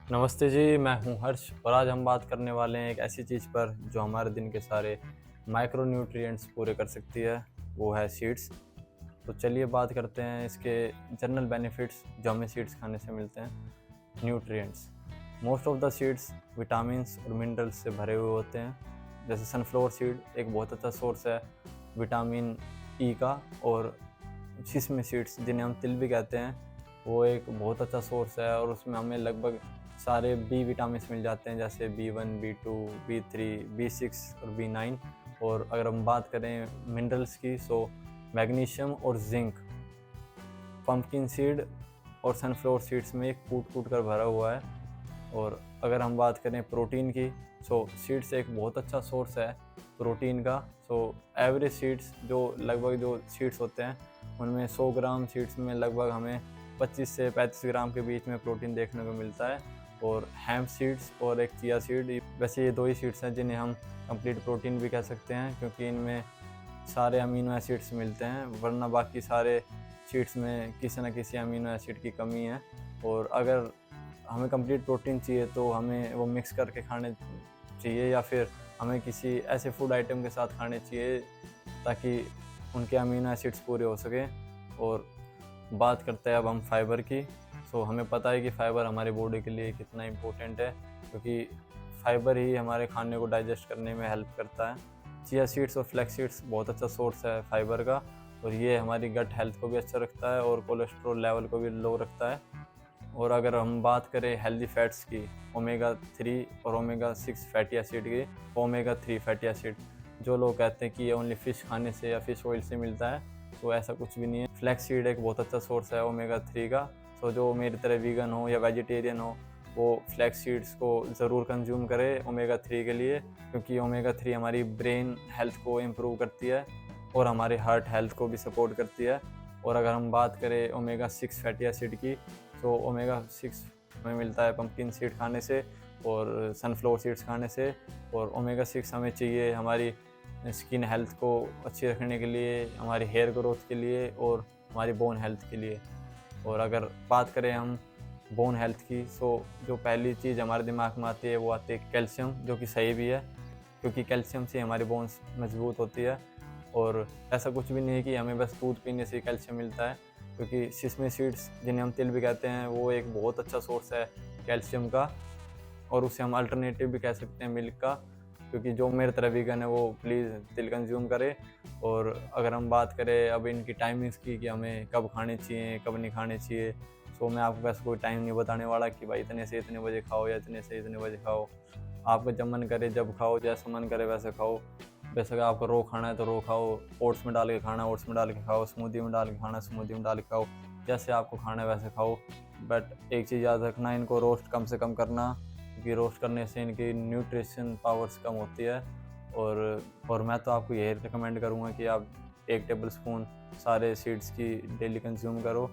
नमस्ते जी, मैं हूँ हर्ष और आज हम बात करने वाले हैं एक ऐसी चीज़ पर जो हमारे दिन के सारे माइक्रो न्यूट्रिएंट्स पूरे कर सकती है, वो है सीड्स। तो चलिए बात करते हैं इसके जनरल बेनिफिट्स जो हमें सीड्स खाने से मिलते हैं। Nutrients, most of the seeds vitamins और मिनरल्स से भरे हुए होते हैं। जैसे सनफ्लावर सीड एक बहुत अच्छा सोर्स है विटामिन ई का, और सिसमी सीड्स जिन्हें हम तिल भी कहते हैं, वो एक बहुत अच्छा सोर्स है और उसमें हमें लगभग सारे बी विटामिन मिल जाते हैं, जैसे B1, B2, B3, B6 और B9। और अगर हम बात करें मिनरल्स की, सो मैग्नीशियम और जिंक पम्पकिन सीड और सनफ्लावर सीड्स में एक कूट कूट कर भरा हुआ है। और अगर हम बात करें प्रोटीन की, सो सीड्स एक बहुत अच्छा सोर्स है प्रोटीन का। सो एवरेज सीड्स जो लगभग जो सीड्स होते हैं उनमें 100 ग्राम सीड्स में लगभग हमें 25 से 35 ग्राम के बीच में प्रोटीन देखने को मिलता है। और हैम्प सीड्स और एक चिया सीड, वैसे ये दो ही सीड्स हैं जिन्हें हम कंप्लीट प्रोटीन भी कह सकते हैं, क्योंकि इनमें सारे अमीनो एसिड्स मिलते हैं, वरना बाकी सारे सीड्स में किसी न किसी अमीनो एसिड की कमी है। और अगर हमें कंप्लीट प्रोटीन चाहिए तो हमें वो मिक्स करके खाने चाहिए, या फिर हमें किसी ऐसे फूड आइटम के साथ खाने चाहिए ताकि उनके अमीनो एसिड्स पूरे हो सकें। और बात करते हैं अब हम फाइबर की। सो हमें पता है कि फ़ाइबर हमारी बॉडी के लिए कितना इम्पोर्टेंट है, क्योंकि फ़ाइबर ही हमारे खाने को डाइजेस्ट करने में हेल्प करता है। चिया सीड्स और फ्लैक्स सीड्स बहुत अच्छा सोर्स है फाइबर का, और ये हमारी गट हेल्थ को भी अच्छा रखता है और कोलेस्ट्रॉल लेवल को भी लो रखता है। और अगर हम बात करें हेल्दी फैट्स की, ओमेगा 3 और ओमेगा 6 फैटी एसिड की, ओमेगा 3 फैटी एसिड जो लोग कहते हैं कि ये ओनली फ़िश खाने से या फ़िश ऑयल से मिलता है, तो ऐसा कुछ भी नहीं है। फ्लैक्स सीड एक बहुत अच्छा सोर्स है ओमेगा 3 का। सो जो मेरी तरह वीगन हो या वेजिटेरियन हो, वो फ्लैक्स सीड्स को ज़रूर कंज्यूम करे ओमेगा 3 के लिए, क्योंकि ओमेगा 3 हमारी ब्रेन हेल्थ को इम्प्रूव करती है और हमारे हार्ट हेल्थ को भी सपोर्ट करती है। और अगर हम बात करें ओमेगा 6 फैटी एसिड की, तो ओमेगा 6 हमें मिलता है पम्पकिन सीड खाने से और सनफ्लावर सीड्स खाने से। और ओमेगा 6 हमें चाहिए हमारी स्किन हेल्थ को अच्छी रखने के लिए, हमारी हेयर ग्रोथ के लिए और हमारी बोन हेल्थ के लिए। और अगर बात करें हम बोन हेल्थ की, सो जो पहली चीज़ हमारे दिमाग में आती है वो आती है कैल्शियम, जो कि सही भी है, क्योंकि कैल्शियम से हमारी बोन्स मजबूत होती है। और ऐसा कुछ भी नहीं है कि हमें बस दूध पीने से कैल्शियम मिलता है, क्योंकि सिसमी सीड्स जिन्हें हम तिल भी कहते हैं, वो एक बहुत अच्छा सोर्स है कैल्शियम का, और उसे हम अल्टरनेटिव भी कह सकते हैं मिल्क का। क्योंकि जो मेरे तरह वीगन है वो प्लीज़ तिल कंज्यूम करे। और अगर हम बात करें अब इनकी टाइमिंग्स की कि हमें कब खाने चाहिए कब नहीं खाने चाहिए, सो मैं आपको वैसे कोई टाइम नहीं बताने वाला कि भाई इतने से इतने बजे खाओ या इतने से इतने बजे खाओ। आपका जब मन करे जब खाओ, जैसा मन करे वैसे खाओ। वैसे अगर आपको रो खाना है तो रो खाओ, ओट्स में डाल के खाना है ओट्स में डाल के खाओ, स्मूदी में डाल के खाना है स्मूदी में डाल के खाओ, जैसे आपको खाना है वैसे खाओ। बट एक चीज़ याद रखना, इनको रोस्ट कम से कम करना, क्योंकि रोस्ट करने से इनकी न्यूट्रिशन पावर्स कम होती है। और मैं तो आपको यही रिकमेंड करूँगा कि आप 1 टेबलस्पून सारे सीड्स की डेली कंज्यूम करो,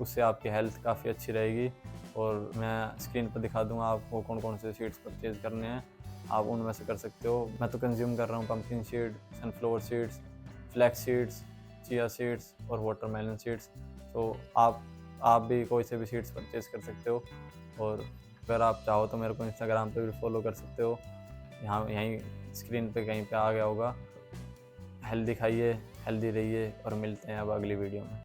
उससे आपकी हेल्थ काफ़ी अच्छी रहेगी। और मैं स्क्रीन पर दिखा दूँगा आपको कौन कौन से सीड्स परचेज़ करने हैं, आप उनमें से कर सकते हो। मैं तो कंज्यूम कर रहा हूँ pumpkin seed, sunflower seeds, flax seeds, chia seeds और वाटरमेलन सीड्स। तो आप भी कोई से भी सीड्स परचेज़ कर सकते हो। और अगर आप चाहो तो मेरे को इंस्टाग्राम पे भी फॉलो कर सकते हो, यहाँ यहीं स्क्रीन पे कहीं पे आ गया होगा। हेल्दी खाइए, हेल्दी रहिए और मिलते हैं अब अगली वीडियो में।